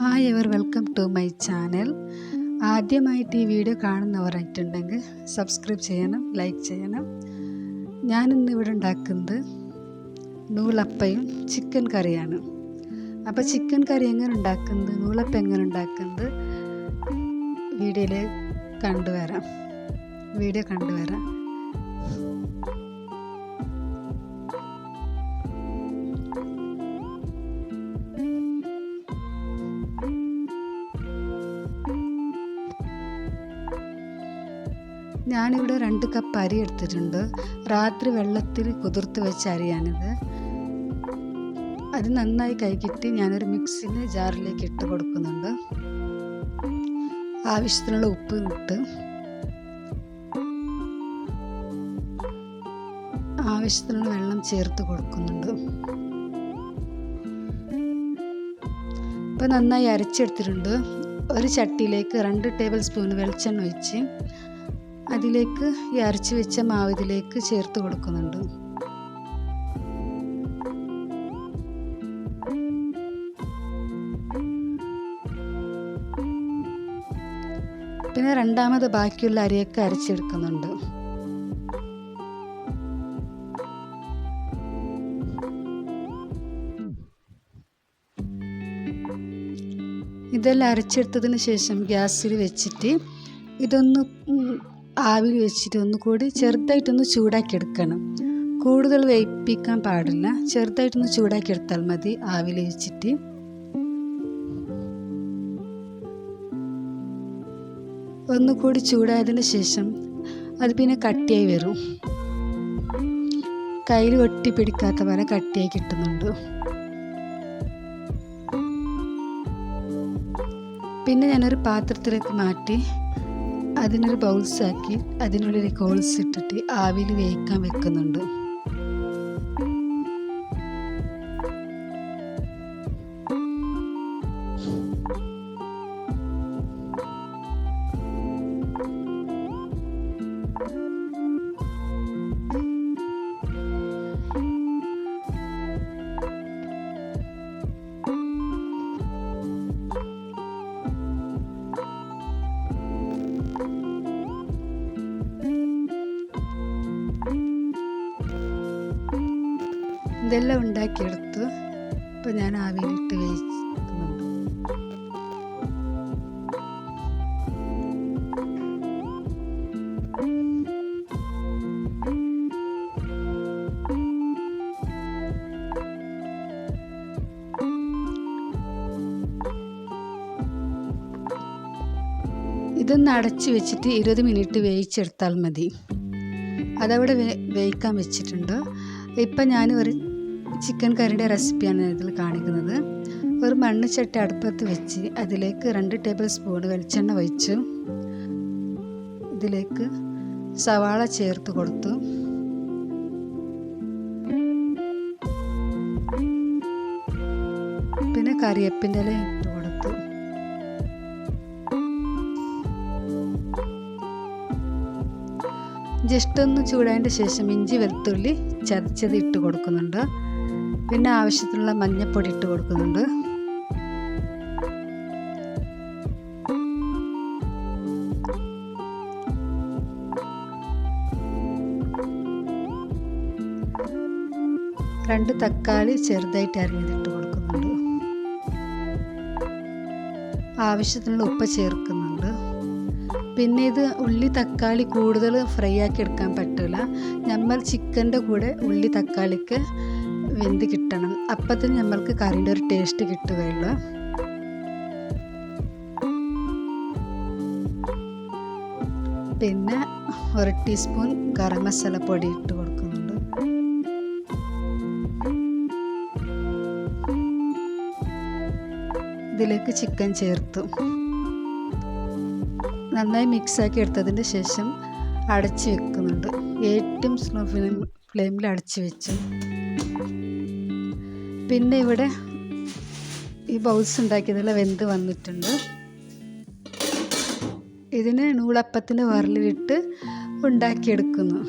Hi ever welcome to my channel. ആദ്യമായിട്ട് ഈ video കാണുന്നവരായിട്ടുണ്ടെങ്കിൽ സബ്സ്ക്രൈബ് ചെയ്യണം, ലൈക്ക് ചെയ്യണം. ഞാനിന്ന് ഇവിടെ ഉണ്ടാക്കുന്നത് നൂലപ്പയും ചിക്കൻ കറിയാണ്. അപ്പോൾ ചിക്കൻ കറി എങ്ങനെ ഉണ്ടാക്കുന്നത്, നൂലപ്പം എങ്ങനെ ഉണ്ടാക്കുന്നത് വീഡിയോ കണ്ടുവരാം. ഞാനിവിടെ 2 കപ്പ് അരി എടുത്തിട്ടുണ്ട്. രാത്രി വെള്ളത്തിൽ കുതിർത്ത് വെച്ച അരിയാണിത്. അത് നന്നായി കഴുകിയിട്ട് ഞാനൊരു മിക്സിൻ്റെ ജാറിലേക്ക് ഇട്ട് കൊടുക്കുന്നുണ്ട്. ആവശ്യത്തിനുള്ള ഉപ്പ് ഇട്ട് ആവശ്യത്തിനുള്ള വെള്ളം ചേർത്ത് കൊടുക്കുന്നുണ്ട്. ഇപ്പോൾ നന്നായി അരച്ചെടുത്തിട്ടുണ്ട്. ഒരു ചട്ടിയിലേക്ക് 2 ടേബിൾ സ്പൂൺ വെളിച്ചെണ്ണ ഒഴിച്ച് അതിലേക്ക് ഈ അരച്ച് വെച്ച മാവ് ഇതിലേക്ക് ചേർത്ത് കൊടുക്കുന്നുണ്ട്. പിന്നെ രണ്ടാമത് ബാക്കിയുള്ള അരിയൊക്കെ അരച്ചെടുക്കുന്നുണ്ട്. ഇതെല്ലാം അരച്ചെടുത്തതിന് ശേഷം ഗ്യാസിൽ വെച്ചിട്ട് ഇതൊന്ന് ആവിയിൽ വെച്ചിട്ട് ഒന്നുകൂടി ചെറുതായിട്ടൊന്ന് ചൂടാക്കി എടുക്കണം. കൂടുതൽ വേവിപ്പിക്കാൻ പാടില്ല, ചെറുതായിട്ടൊന്ന് ചൂടാക്കി എടുത്താൽ മതി. ആവിയിൽ വെച്ചിട്ട് ഒന്നുകൂടി ചൂടായതിന് ശേഷം അത് പിന്നെ കട്ടിയായി വരും. കയ്യിൽ ഒട്ടി പിടിക്കാത്ത പോലെ കട്ടിയായി കിട്ടുന്നുണ്ട്. പിന്നെ ഞാനൊരു പാത്രത്തിലേക്ക് മാറ്റി അതിനൊരു ബൗൾസാക്കി അതിനുള്ളിലേക്ക് ഹോൾസ് ഇട്ടിട്ട് ആവിയിൽ വേവിക്കാൻ വെക്കുന്നുണ്ട്. ഇതെല്ലാം ഉണ്ടാക്കിയെടുത്തു. ഇപ്പോൾ ഞാൻ ആവിയിലിട്ട് വേവിക്കുന്നുണ്ട്. ഇതൊന്ന് അടച്ച് വെച്ചിട്ട് 20 മിനിറ്റ് വേവിച്ചെടുത്താൽ മതി. അതവിടെ വേവിക്കാൻ വെച്ചിട്ടുണ്ട്. ഇപ്പം ഞാൻ ഒരു ചിക്കൻ കറിയുടെ റെസിപ്പിയാണ് ഇതിൽ കാണിക്കുന്നത്. ഒരു മണ്ണിച്ചട്ടി അടുപ്പത്ത് വെച്ച് അതിലേക്ക് 2 ടേബിൾ സ്പൂൺ വെളിച്ചെണ്ണ ഒഴിച്ചു. ഇതിലേക്ക് സവാള ചേർത്ത് കൊടുത്തു. പിന്നെ കറിവേപ്പിൻ്റെ ഇല ഇട്ട് കൊടുത്തു. ജസ്റ്റ് ഒന്ന് ചൂടായതിൻ്റെ ശേഷം ഇഞ്ചി വെളുത്തുള്ളി ചതച്ചത് ഇട്ട് കൊടുക്കുന്നുണ്ട്. പിന്നെ ആവശ്യത്തിനുള്ള മഞ്ഞൾപ്പൊടി ഇട്ട് കൊടുക്കുന്നുണ്ട്. രണ്ട് തക്കാളി ചെറുതായിട്ട് അരിഞ്ഞതിട്ട് കൊടുക്കുന്നുണ്ട്. ആവശ്യത്തിനുള്ള ഉപ്പ് ചേർക്കുന്നുണ്ട്. പിന്നെ ഇത് ഉള്ളി തക്കാളി കൂടുതൽ ഫ്രൈ ആക്കി എടുക്കാൻ പറ്റില്ല. നമ്മൾ ചിക്കൻ്റെ കൂടെ ഉള്ളി തക്കാളിക്ക് വെന്ത് കിട്ടണം. അപ്പത്തിന് നമ്മൾക്ക് കറിൻ്റെ ഒരു ടേസ്റ്റ് കിട്ടുകയുള്ളൂ. പിന്നെ 1 ടീസ്പൂൺ ഗരം മസാല പൊടി ഇട്ട് കൊടുക്കുന്നുണ്ട്. ഇതിലേക്ക് ചിക്കൻ ചേർത്തു നന്നായി മിക്സാക്കി എടുത്തതിന് ശേഷം അടച്ച് വെക്കുന്നുണ്ട്. ഏറ്റവും സ്ലോ ഫ്ലെയിമിൽ അടച്ച് വെച്ചു. പിന്നെ ഇവിടെ ഈ ബൗൾസ് ഉണ്ടാക്കിയതെല്ലാം വെന്ത് വന്നിട്ടുണ്ട്. ഇതിന് നൂലപ്പത്തിൻ്റെ വറലിലിട്ട് ഉണ്ടാക്കിയെടുക്കുന്നു.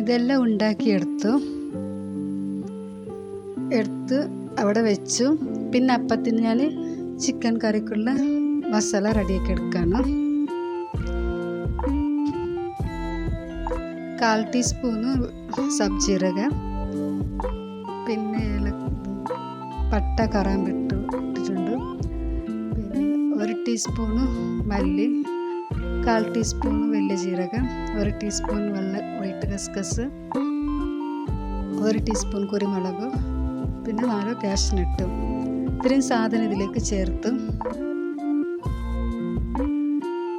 ഇതെല്ലാം ഉണ്ടാക്കിയെടുത്ത് അവിടെ വെച്ചു. പിന്നെ അപ്പത്തിന് ഞാൻ ചിക്കൻ കറിക്കുള്ള മസാല റെഡിയാക്കി എടുക്കാണ്. 1/4 ടീസ്പൂണ് സബ്ജീരകം, പിന്നെ പട്ട കറാമ്പ് ഇട്ടിട്ടുണ്ട്. പിന്നെ 1 ടീസ്പൂണ് മല്ലി, 1/4 ടീസ്പൂണ് വലിയ ജീരകം, 1 ടീസ്പൂൺ വൈറ്റ് കസ്കസ്, 1 ടീസ്പൂൺ കുരുമുളക്, പിന്നെ 4 കാഷ്നട്ടും. ഇത്രയും സാധനം ഇതിലേക്ക് ചേർത്ത്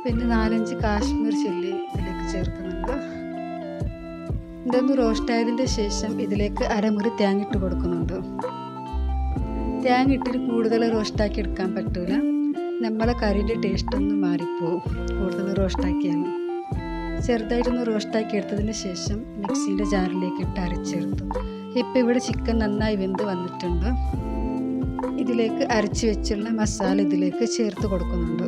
പിന്നെ 4-5 കാശ്മീർ ചില്ലി ഇതിലേക്ക് ചേർക്കുന്നുണ്ട്. ഇതൊന്ന് റോസ്റ്റ് ആയതിൻ്റെ ശേഷം ഇതിലേക്ക് അരമുറി തേങ്ങ ഇട്ട് കൊടുക്കുന്നുണ്ട്. തേങ്ങ ഇട്ടിട്ട് കൂടുതൽ റോസ്റ്റാക്കി എടുക്കാൻ പറ്റൂല, നമ്മളെ കറിയുടെ ടേസ്റ്റ് ഒന്ന് മാറിപ്പോവും കൂടുതൽ റോസ്റ്റാക്കിയാലും. ചെറുതായിട്ടൊന്ന് റോസ്റ്റാക്കി എടുത്തതിന് ശേഷം മിക്സിൻ്റെ ജാറിലേക്ക് ഇട്ട് അരച്ചെടുത്തു. ഇപ്പം ഇവിടെ ചിക്കൻ നന്നായി വെന്ത് വന്നിട്ടുണ്ട്. ഇതിലേക്ക് അരച്ച് വെച്ചുള്ള മസാല ഇതിലേക്ക് ചേർത്ത് കൊടുക്കുന്നുണ്ട്.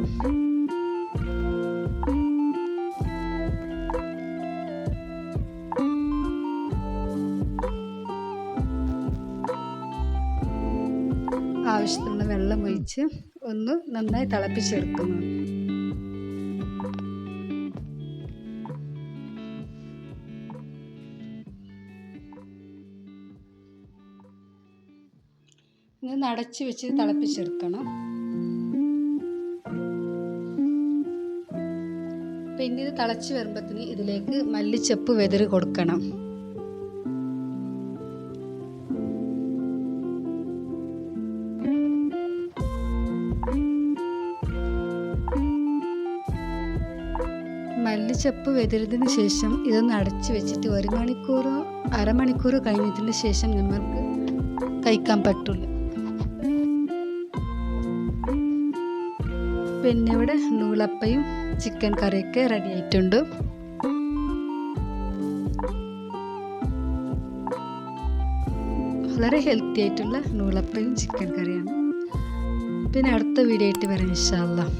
ആവശ്യത്തിനുള്ള വെള്ളം ഒഴിച്ച് ഒന്ന് നന്നായി തിളപ്പിച്ചെടുക്കുന്നു. ഇത് അടച്ച് വെച്ച് തിളപ്പിച്ചെടുക്കണം. പിന്നെ ഇത് തിളച്ച് വരുമ്പോഴത്തേന് ഇതിലേക്ക് മല്ലിച്ചപ്പ് വെതറി കൊടുക്കണം. മല്ലിച്ചപ്പ് വെതറിയതിന് ശേഷം ഇതൊന്ന് അടച്ച് വെച്ചിട്ട് 1 മണിക്കൂറോ അരമണിക്കൂറോ കഴിഞ്ഞതിന് ശേഷം നമ്മൾക്ക് കഴിക്കാൻ പറ്റില്ല. പിന്നെ ഇവിടെ നൂലപ്പയും ചിക്കൻ കറിയൊക്കെ റെഡി ആയിട്ടുണ്ട്. വളരെ ഹെൽത്തി ആയിട്ടുള്ള നൂലപ്പയും ചിക്കൻ കറിയാണ്. പിന്നെ അടുത്ത വീഡിയോ ആയിട്ട് വരാം ഇൻഷാ അല്ലാഹ്.